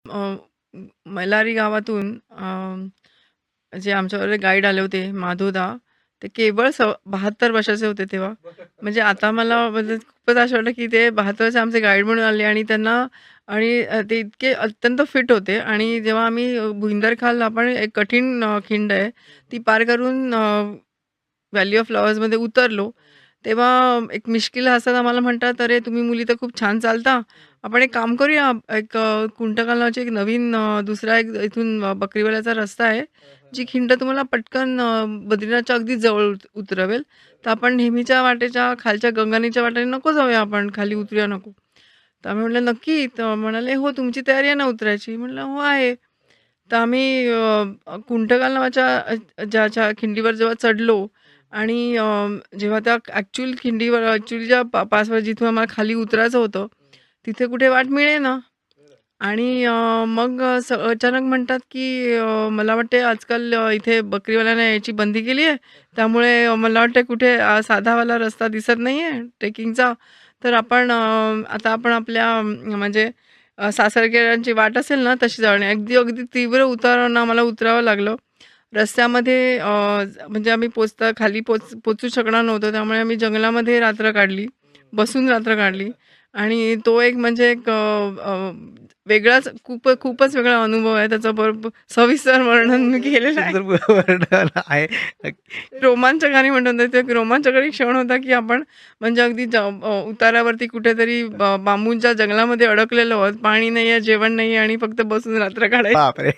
अ, मल्हारी गावातून जे आमच्याबरोबर गाईड आले होते माधवदा, ते केवळ 72 वर्षाचे होते तेव्हा. म्हणजे आता मला म्हणजे खूपच असं वाटलं, की ते 72 वर्षाचे आमचे गाईड म्हणून आले आणि त्यांना आणि ते इतके अत्यंत फिट होते आणि जेव्हा आम्ही भुईंदर आपण एक कठीण खिंड आहे, ती पार करून व्हॅली ऑफ फ्लॉवर्समध्ये उतरलो. तेव्हा एक मिश्किल हसत आम्हाला म्हणतात, "अरे, तुम्ही मुली तर खूप छान चालता. आपण एक काम करूया, एक कुंटकाल नावाची एक नवीन दुसरा एक इथून बकरीवाल्याचा रस्ता आहे, जी खिंड तुम्हाला पटकन बद्रीनाथच्या अगदी जवळ उतरवेल. तर आपण नेहमीच्या वाटेच्या खालच्या गंगानीच्या वाटेने नको जाऊया आपण, खाली उतरूया नको." तर आम्ही म्हटलं, "नक्की?" तर म्हणाले, "हो, तुमची तयारी आहे ना उतरायची?" म्हटलं, "हो, आहे." तर आम्ही कुंटकाल नावाच्या ज्याच्या खिंडीवर जेव्हा चढलो आणि जेव्हा त्या ॲक्चुअल खिंडीवर ॲक्चुअली पासवर जिथून आम्हाला खाली उतरायचं होतं, तिथे कुठे वाट मिळेना. आणि मग अचानक म्हणतात, की मला वाटते आजकाल इथे बकरीवाल्यांना यायची बंदी केली आहे. त्यामुळे मला वाटतं कुठे साधावाला रस्ता दिसत नाही आहे ट्रेकिंगचा. तर आपण आता आपण आपल्या म्हणजे सासरखेड्यांची वाट असेल ना तशी जाऊ नये. अगदी, अगदी तीव्र उतारावरून आम्हाला उतरावं लागलं. रस्त्यामध्ये म्हणजे आम्ही खाली पोहोचू शकणार नव्हतो. त्यामुळे आम्ही जंगलामध्ये रात्र काढली. बसून रात्र काढली आणि तो एक म्हणजे एक वेगळाच खूपच वेगळा अनुभव आहे. त्याचं सविस्तर वर्णन मी केलेलं आहे. सुंदर वर्णन आहे. रोमांचकारी म्हणतो ना, ते एक रोमांचकारी क्षण होता, की आपण म्हणजे अगदी उतारावरती कुठेतरी बांबूंच्या जंगलामध्ये अडकलेलो आहोत. पाणी नाहीये, जेवण नाहीये आणि फक्त बसून रात्र काढायची. बापरे!